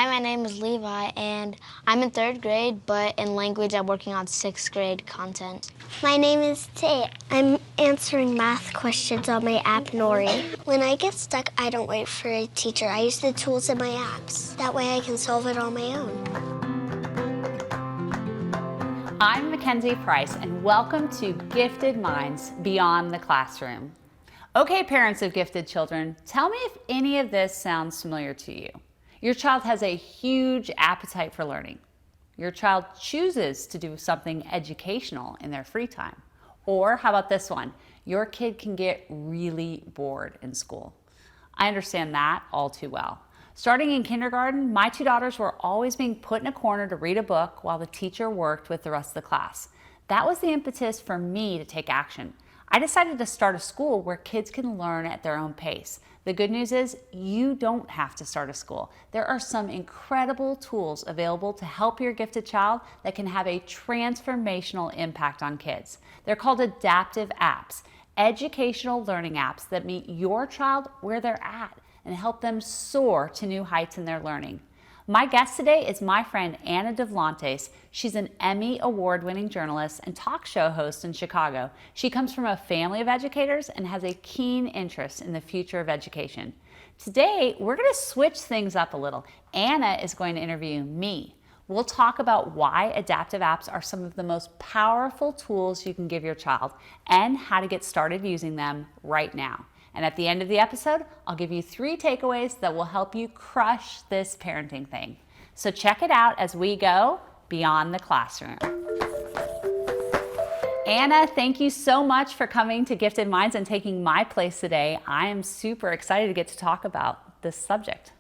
Hi, my name is Levi, and I'm in 3rd grade, but in language I'm working on 6th grade content. My name is Tay. I'm answering math questions on my app, Nori. When I get stuck, I don't wait for a teacher. I use the tools in my apps. That way I can solve it on my own. I'm MacKenzie Price, and welcome to Gifted Minds Beyond the Classroom. Okay, parents of gifted children, tell me if any of this sounds familiar to you. Your child has a huge appetite for learning. Your child chooses to do something educational in their free time. Or how about this one? Your kid can get really bored in school. I understand that all too well. Starting in kindergarten, my 2 daughters were always being put in a corner to read a book while the teacher worked with the rest of the class. That was the impetus for me to take action. I decided to start a school where kids can learn at their own pace. The good news is you don't have to start a school. There are some incredible tools available to help your gifted child that can have a transformational impact on kids. They're called adaptive apps, educational learning apps that meet your child where they're at and help them soar to new heights in their learning. My guest today is my friend Anna Davlantes. She's an Emmy Award-winning journalist and talk show host in Chicago. She comes from a family of educators and has a keen interest in the future of education. Today, we're going to switch things up a little. Anna is going to interview me. We'll talk about why adaptive apps are some of the most powerful tools you can give your child and how to get started using them right now. And at the end of the episode, I'll give you 3 takeaways that will help you crush this parenting thing. So check it out as we go beyond the classroom. Anna, thank you so much for coming to Gifted Minds and taking my place today. I am super excited to get to talk about this subject.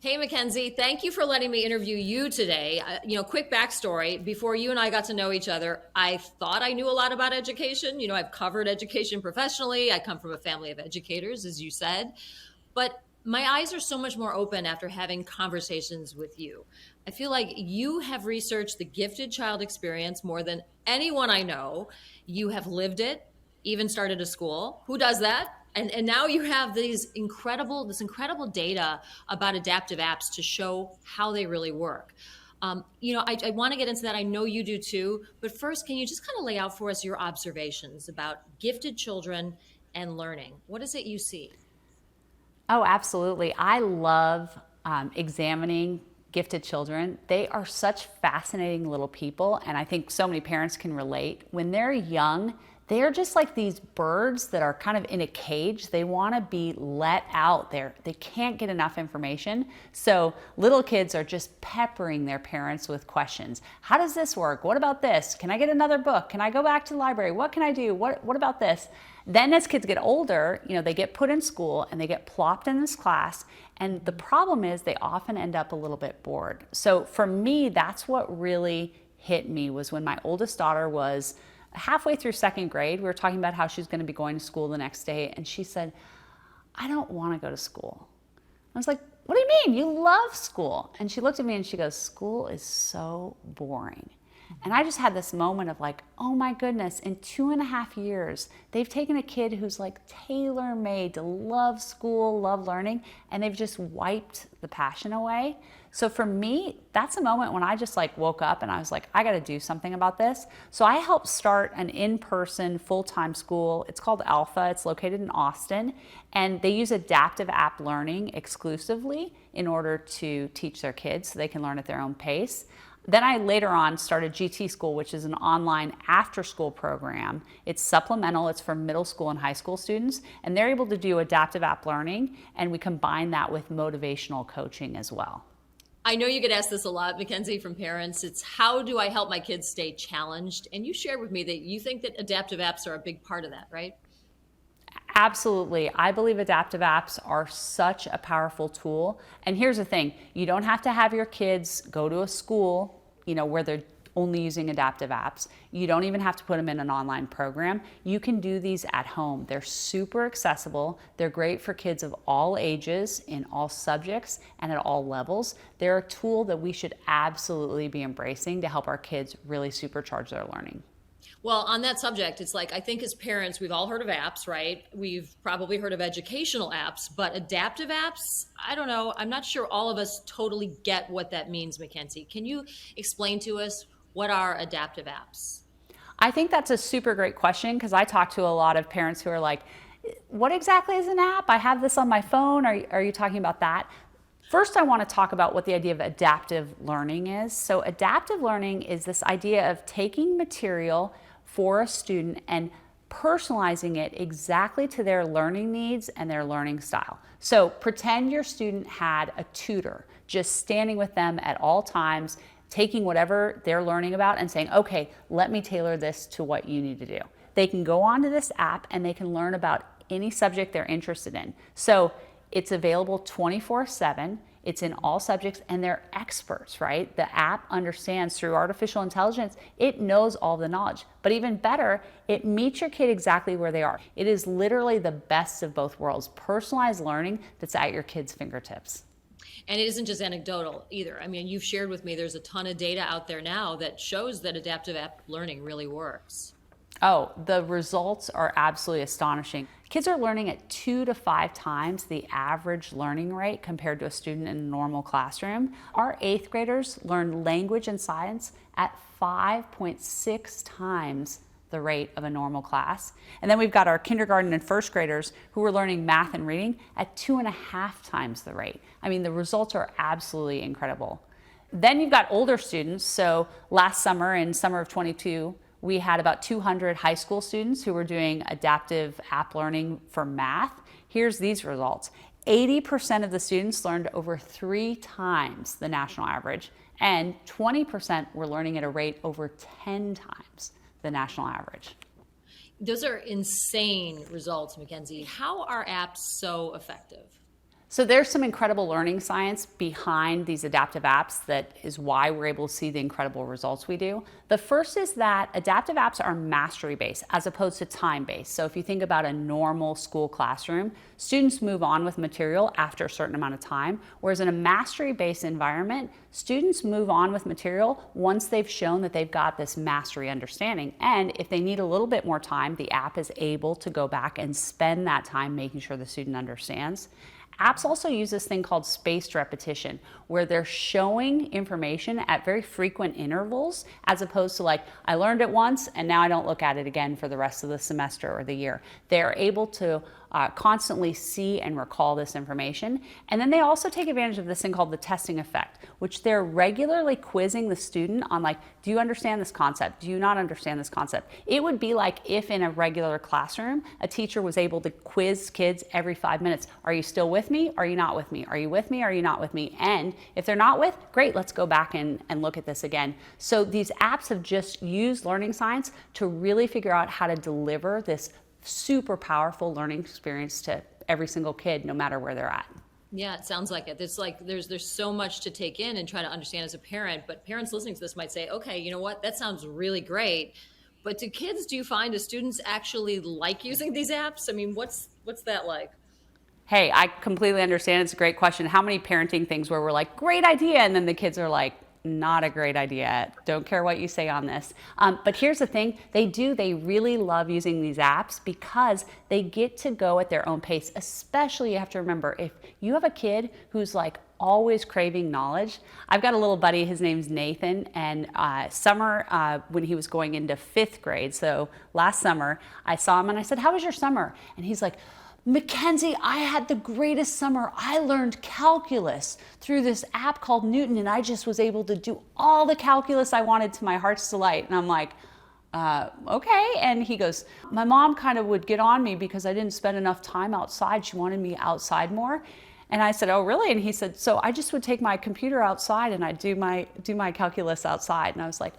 Hey, MacKenzie, thank you for letting me interview you today. Quick backstory. Before you and I got to know each other, I thought I knew a lot about education. I've covered education professionally. I come from a family of educators, as you said. But my eyes are so much more open after having conversations with you. I feel like you have researched the gifted child experience more than anyone I know. You have lived it, even started a school. Who does that? And now you have this incredible data about adaptive apps to show how they really work. I want to get into that. I know you do too. But first, can you just kind of lay out for us your observations about gifted children and learning? What is it you see? Oh, absolutely. I love examining gifted children. They are such fascinating little people, and I think so many parents can relate. When they're young, they're just like these birds that are kind of in a cage. They want to be let out there. They can't get enough information. So little kids are just peppering their parents with questions. How does this work? What about this? Can I get another book? Can I go back to the library? What can I do? What about this? Then as kids get older, they get put in school and they get plopped in this class. And the problem is they often end up a little bit bored. So for me, that's what really hit me was when my oldest daughter was halfway through 2nd grade. We were talking about how she's going to be going to school the next day. And she said, I don't want to go to school. I was like, what do you mean? You love school. And she looked at me and she goes, school is so boring. And I just had this moment of like, oh my goodness, in 2.5 years, they've taken a kid who's like tailor-made to love school, love learning, and they've just wiped the passion away. So for me, that's a moment when I just like woke up and I was like, I got to do something about this. So I helped start an in-person full-time school. It's called Alpha. It's located in Austin, and they use adaptive app learning exclusively in order to teach their kids so they can learn at their own pace. Then I later on started GT School, which is an online after-school program. It's supplemental. It's for middle school and high school students, and they're able to do adaptive app learning, and we combine that with motivational coaching as well. I know you get asked this a lot, MacKenzie, from parents. It's how do I help my kids stay challenged? And you shared with me that you think that adaptive apps are a big part of that, right? Absolutely. I believe adaptive apps are such a powerful tool. And here's the thing, you don't have to have your kids go to a school, where they're only using adaptive apps. You don't even have to put them in an online program. You can do these at home. They're super accessible. They're great for kids of all ages, in all subjects, and at all levels. They're a tool that we should absolutely be embracing to help our kids really supercharge their learning. Well, on that subject, it's like, I think as parents, we've all heard of apps, right? We've probably heard of educational apps, but adaptive apps, I don't know. I'm not sure all of us totally get what that means, MacKenzie. Can you explain to us what are adaptive apps? I think that's a super great question because I talk to a lot of parents who are like, what exactly is an app? I have this on my phone. Are you talking about that? First, I want to talk about what the idea of adaptive learning is. So adaptive learning is this idea of taking material for a student and personalizing it exactly to their learning needs and their learning style. So pretend your student had a tutor just standing with them at all times, taking whatever they're learning about and saying, okay, let me tailor this to what you need to do. They can go onto this app and they can learn about any subject they're interested in. So it's available 24/7. It's in all subjects and they're experts, right? The app understands through artificial intelligence, it knows all the knowledge. But even better, it meets your kid exactly where they are. It is literally the best of both worlds, personalized learning that's at your kid's fingertips. And it isn't just anecdotal either. I mean, you've shared with me there's a ton of data out there now that shows that adaptive app learning really works. Oh, the results are absolutely astonishing. Kids are learning at 2 to 5 times the average learning rate compared to a student in a normal classroom. Our 8th graders learn language and science at 5.6 times the rate of a normal class. And then we've got our kindergarten and 1st graders who are learning math and reading at 2.5 times the rate. I mean, the results are absolutely incredible. Then you've got older students. So last summer, in summer of 22, we had about 200 high school students who were doing adaptive app learning for math. Here's these results. 80% of the students learned over 3 times the national average, and 20% were learning at a rate over 10 times the national average. Those are insane results, MacKenzie. How are apps so effective? So there's some incredible learning science behind these adaptive apps that is why we're able to see the incredible results we do. The first is that adaptive apps are mastery-based as opposed to time-based. So if you think about a normal school classroom, students move on with material after a certain amount of time, whereas in a mastery-based environment, students move on with material once they've shown that they've got this mastery understanding. And if they need a little bit more time, the app is able to go back and spend that time making sure the student understands. Apps also use this thing called spaced repetition, where they're showing information at very frequent intervals, as opposed to like, I learned it once and now I don't look at it again for the rest of the semester or the year. They're able to constantly see and recall this information. And then they also take advantage of this thing called the testing effect, which they're regularly quizzing the student on like, do you understand this concept? Do you not understand this concept? It would be like if in a regular classroom, a teacher was able to quiz kids every 5 minutes. Are you still with me? Are you not with me? Are you with me? Are you not with me? And if they're not with, great, let's go back and look at this again. So these apps have just used learning science to really figure out how to deliver this super powerful learning experience to every single kid, no matter where they're at. Yeah, it sounds like it. It's like there's so much to take in and try to understand as a parent, but parents listening to this might say, okay, you know what, that sounds really great. But do you find, do students actually like using these apps? I mean, what's that like? Hey, I completely understand. It's a great question. How many parenting things where we're like, great idea, and then the kids are like, not a great idea. Don't care what you say on this. But here's the thing, they really love using these apps because they get to go at their own pace. Especially, you have to remember, if you have a kid who's like always craving knowledge. I've got a little buddy, his name's Nathan, and summer, when he was going into 5th grade, so last summer, I saw him and I said, how was your summer? And he's like, MacKenzie, I had the greatest summer. I learned calculus through this app called Newton, and I just was able to do all the calculus I wanted to my heart's delight. And I'm like, okay. And he goes, my mom kind of would get on me because I didn't spend enough time outside. She wanted me outside more. And I said, oh, really? And he said, so I just would take my computer outside and I'd do my calculus outside. And I was like,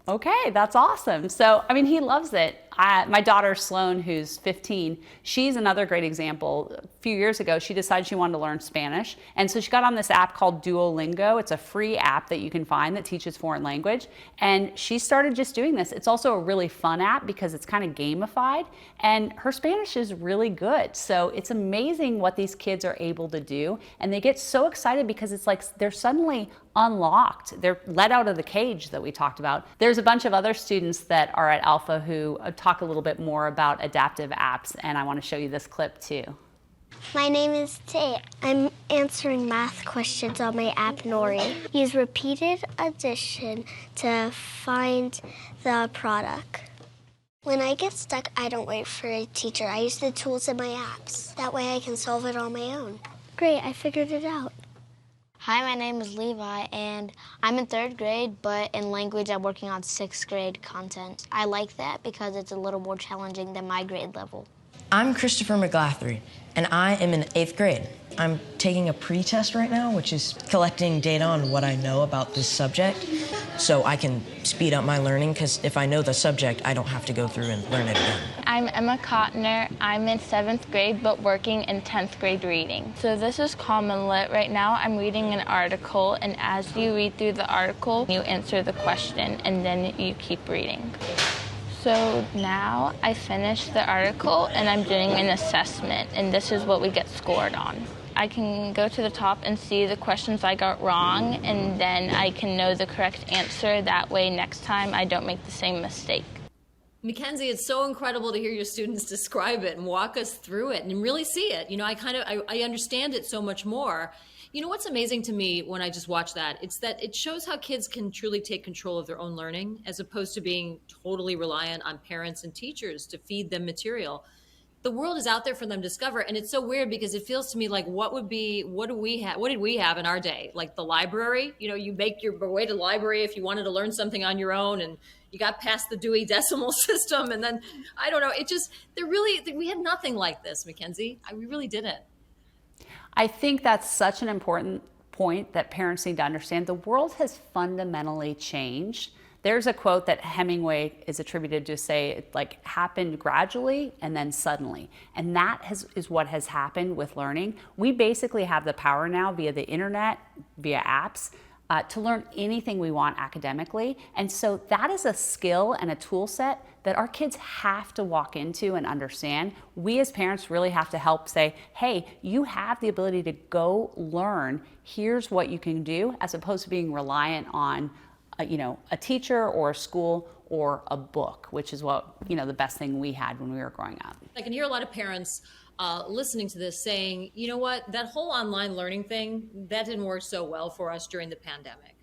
okay, that's awesome. So, I mean, he loves it. My daughter Sloan, who's 15, she's another great example. A few years ago, she decided she wanted to learn Spanish. And so she got on this app called Duolingo. It's a free app that you can find that teaches foreign language. And she started just doing this. It's also a really fun app because it's kind of gamified. And her Spanish is really good. So it's amazing what these kids are able to do. And they get so excited because it's like they're suddenly unlocked. They're let out of the cage that we talked about. There's a bunch of other students that are at Alpha who talk a little bit more about adaptive apps, and I want to show you this clip too. My name is Tay. I'm answering math questions on my app Nori. Use repeated addition to find the product. When I get stuck, I don't wait for a teacher. I use the tools in my apps. That way I can solve it on my own. Great, I figured it out. Hi, my name is Levi, and I'm in 3rd grade, but in language, I'm working on 6th grade content. I like that because it's a little more challenging than my grade level. I'm Christopher McGlathry, and I am in 8th grade. I'm taking a pre-test right now, which is collecting data on what I know about this subject, so I can speed up my learning, because if I know the subject, I don't have to go through and learn it again. I'm Emma Kottner. I'm in 7th grade, but working in 10th grade reading. So this is Common Lit. Right now, I'm reading an article, and as you read through the article, you answer the question, and then you keep reading. So now I finished the article, and I'm doing an assessment, and this is what we get scored on. I can go to the top and see the questions I got wrong, and then I can know the correct answer. That way, next time, I don't make the same mistake. MacKenzie, it's so incredible to hear your students describe it and walk us through it and really see it. You know, I understand it so much more. You know, what's amazing to me when I just watch that, it's that it shows how kids can truly take control of their own learning as opposed to being totally reliant on parents and teachers to feed them material. The world is out there for them to discover. And it's so weird because it feels to me like what did we have in our day? Like the library, you know, you make your way to the library if you wanted to learn something on your own, and you got past the Dewey Decimal System. And then, I don't know, we had nothing like this, MacKenzie. We really didn't. I think that's such an important point that parents need to understand. The world has fundamentally changed. There's a quote that Hemingway is attributed to say it like happened gradually and then suddenly. And that is what has happened with learning. We basically have the power now via the internet, via apps, to learn anything we want academically. And so that is a skill and a tool set that our kids have to walk into and understand. We as parents really have to help say, hey, you have the ability to go learn. Here's what you can do, as opposed to being reliant on a teacher or a school or a book, which is what, the best thing we had when we were growing up. I can hear a lot of parents listening to this saying, you know what, that whole online learning thing, that didn't work so well for us during the pandemic.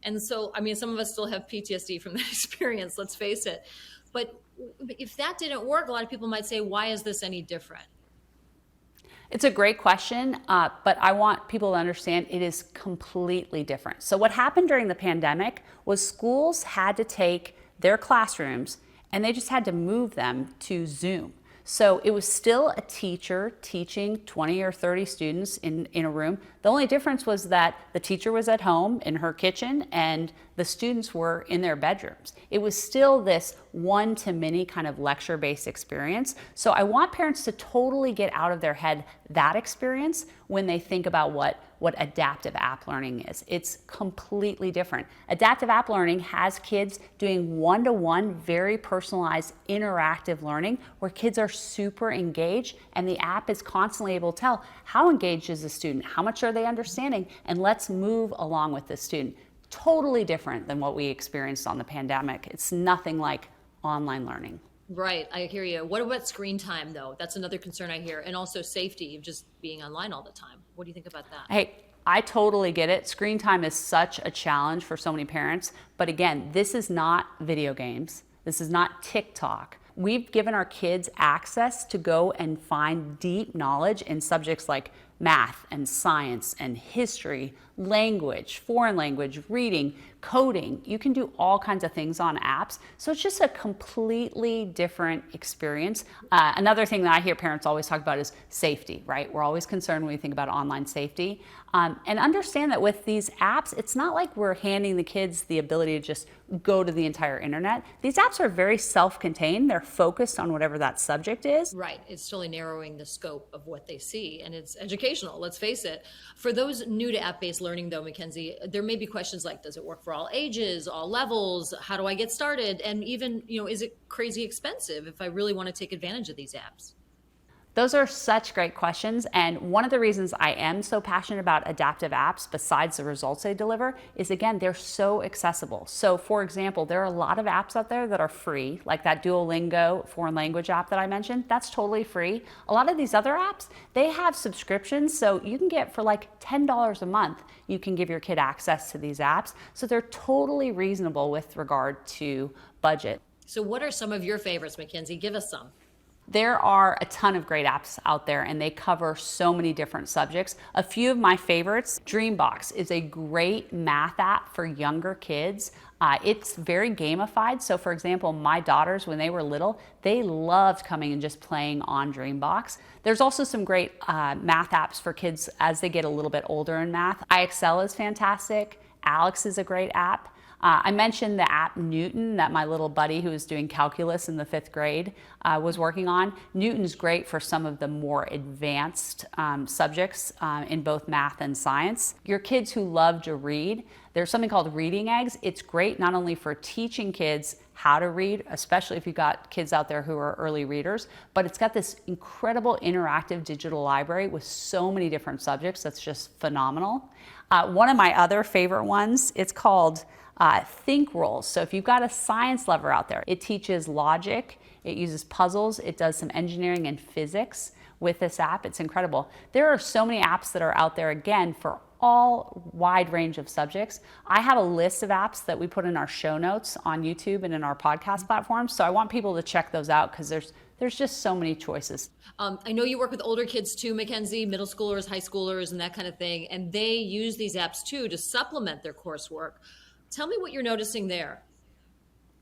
And so, I mean, some of us still have PTSD from that experience, let's face it. But if that didn't work, a lot of people might say, why is this any different? It's a great question, but I want people to understand it is completely different. So what happened during the pandemic was schools had to take their classrooms and they just had to move them to Zoom. So it was still a teacher teaching 20 or 30 students in a room. The only difference was that the teacher was at home in her kitchen and the students were in their bedrooms. It was still this one-to-many kind of lecture-based experience. So I want parents to totally get out of their head that experience when they think about what adaptive app learning is. It's completely different. Adaptive app learning has kids doing one-to-one, very personalized, interactive learning where kids are super engaged and the app is constantly able to tell how engaged is the student, how much are they understanding, and let's move along with the student. Totally different than what we experienced on the pandemic. It's nothing like online learning. Right, I hear you. What about screen time, though? That's another concern I hear. And also safety of just being online all the time. What do you think about that? Hey, I totally get it. Screen time is such a challenge for so many parents. But again, this is not video games. This is not TikTok. We've given our kids access to go and find deep knowledge in subjects like math and science and history, language, foreign language, reading, coding. You can do all kinds of things on apps. So it's just a completely different experience. Another thing that I hear parents always talk about is safety, right? We're always concerned when we think about online safety. And understand that with these apps, it's not like we're handing the kids the ability to just go to the entire internet. These apps are very self-contained. They're focused on whatever that subject is. Right. It's really narrowing the scope of what they see, and it's educational, let's face it. For those new to app-based learning, though, MacKenzie, there may be questions like, does it work for all ages, all levels? How do I get started? And even, is it crazy expensive if I really want to take advantage of these apps? Those are such great questions, and one of the reasons I am so passionate about adaptive apps, besides the results they deliver, is again, they're so accessible. So for example, there are a lot of apps out there that are free, like that Duolingo foreign language app that I mentioned, that's totally free. A lot of these other apps, they have subscriptions, so you can get for like $10 a month, you can give your kid access to these apps. So they're totally reasonable with regard to budget. So what are some of your favorites, MacKenzie? Give us some. There are a ton of great apps out there and they cover so many different subjects. A few of my favorites, Dreambox is a great math app for younger kids. It's very gamified. So for example, my daughters, when they were little, they loved coming and just playing on Dreambox. There's also some great math apps for kids as they get a little bit older in math. iExcel is fantastic. Alex is a great app. I mentioned the app Newton that my little buddy who was doing calculus in the 5th grade was working on. Newton's great for some of the more advanced subjects in both math and science. Your kids who love to read, there's something called Reading Eggs. It's great not only for teaching kids how to read, especially if you've got kids out there who are early readers, but it's got this incredible interactive digital library with so many different subjects that's just phenomenal. One of my other favorite ones, it's called Think Rolls. So if you've got a science lover out there, it teaches logic, it uses puzzles, it does some engineering and physics with this app. It's incredible. There are so many apps that are out there, again, for all wide range of subjects. I have a list of apps that we put in our show notes on YouTube and in our podcast platforms. So I want people to check those out because there's just so many choices. I know you work with older kids too, MacKenzie, middle schoolers, high schoolers, and that kind of thing. And they use these apps too to supplement their coursework. Tell me what you're noticing there.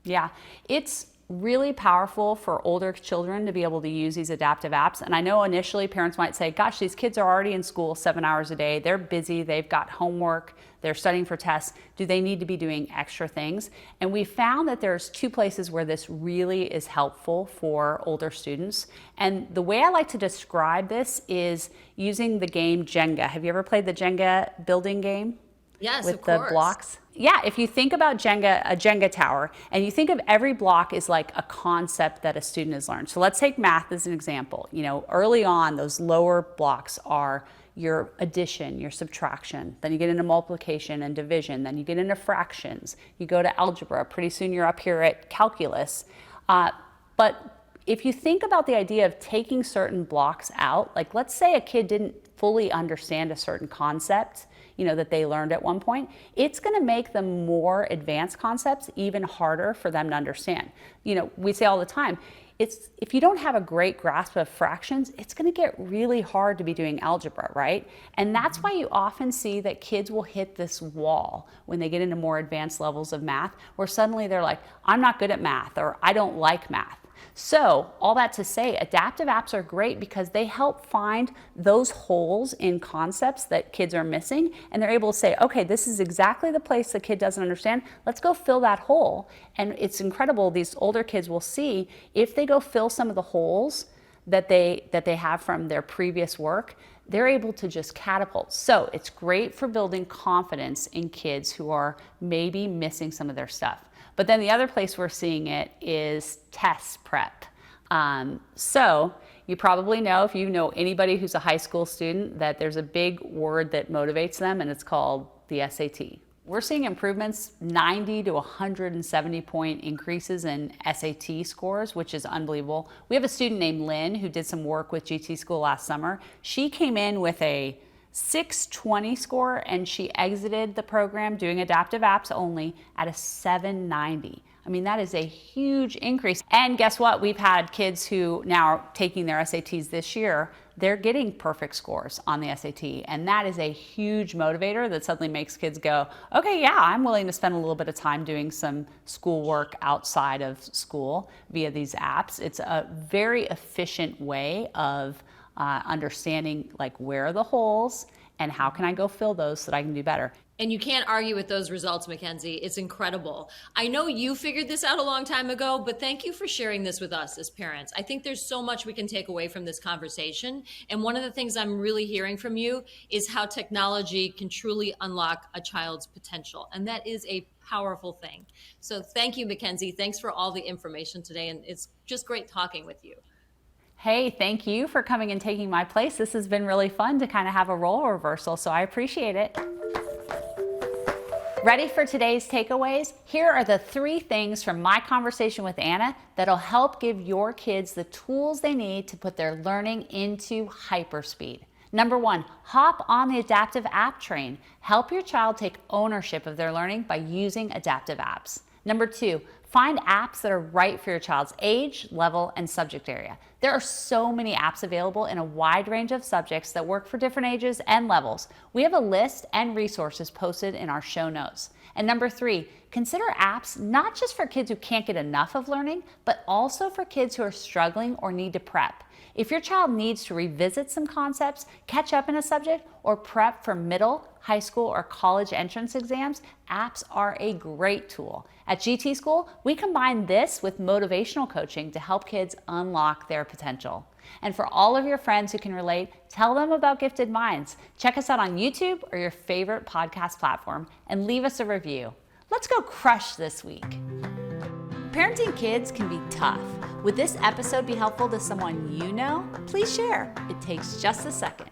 Yeah, it's really powerful for older children to be able to use these adaptive apps. And I know initially parents might say, gosh, these kids are already in school 7 hours a day. They're busy. They've got homework. They're studying for tests. Do they need to be doing extra things? And we found that there's 2 places where this really is helpful for older students. And the way I like to describe this is using the game Jenga. Have you ever played the Jenga building game? Yes, with of the course. blocks? Yeah, if you think about Jenga, a Jenga tower, and you think of every block as like a concept that a student has learned. So let's take math as an example. Early on, those lower blocks are your addition, your subtraction. Then you get into multiplication and division. Then you get into fractions. You go to algebra. Pretty soon you're up here at calculus. But if you think about the idea of taking certain blocks out, like let's say a kid didn't fully understand a certain concept, that they learned at one point, it's going to make the more advanced concepts even harder for them to understand. We say all the time, if you don't have a great grasp of fractions, it's going to get really hard to be doing algebra, right? And that's why you often see that kids will hit this wall when they get into more advanced levels of math, where suddenly they're like, I'm not good at math, or I don't like math. So all that to say, adaptive apps are great because they help find those holes in concepts that kids are missing, and they're able to say, okay, this is exactly the place the kid doesn't understand. Let's go fill that hole. And it's incredible. These older kids will see if they go fill some of the holes that they have from their previous work, they're able to just catapult. So it's great for building confidence in kids who are maybe missing some of their stuff. But then the other place we're seeing it is test prep. So you probably know, if you know anybody who's a high school student, that there's a big word that motivates them, and it's called the SAT. We're seeing improvements, 90 to 170 point increases in SAT scores, which is unbelievable. We have a student named Lynn who did some work with GT School last summer. She came in with a 620 score, and she exited the program doing adaptive apps only at a 790. I mean, that is a huge increase. And guess what? We've had kids who now are taking their SATs this year they're getting perfect scores on the SAT. And that is a huge motivator that suddenly makes kids go, okay, yeah, I'm willing to spend a little bit of time doing some schoolwork outside of school via these apps. It's a very efficient way of understanding like where are the holes and how can I go fill those so that I can do better. And you can't argue with those results, MacKenzie. It's incredible. I know you figured this out a long time ago, but thank you for sharing this with us as parents. I think there's so much we can take away from this conversation. And one of the things I'm really hearing from you is how technology can truly unlock a child's potential. And that is a powerful thing. So thank you, MacKenzie. Thanks for all the information today. And it's just great talking with you. Hey, thank you for coming and taking my place. This has been really fun to kind of have a role reversal, so I appreciate it. Ready for today's takeaways? Here are the 3 things from my conversation with Anna that'll help give your kids the tools they need to put their learning into hyperspeed. Number 1, hop on the adaptive app train. Help your child take ownership of their learning by using adaptive apps. Number 2, find apps that are right for your child's age, level, and subject area. There are so many apps available in a wide range of subjects that work for different ages and levels. We have a list and resources posted in our show notes. And number 3, consider apps not just for kids who can't get enough of learning, but also for kids who are struggling or need to prep. If your child needs to revisit some concepts, catch up in a subject, or prep for middle, high school, or college entrance exams, apps are a great tool. At GT School, we combine this with motivational coaching to help kids unlock their potential. And for all of your friends who can relate, tell them about Gifted Minds. Check us out on YouTube or your favorite podcast platform and leave us a review. Let's go crush this week. Parenting kids can be tough. Would this episode be helpful to someone you know? Please share. It takes just a second.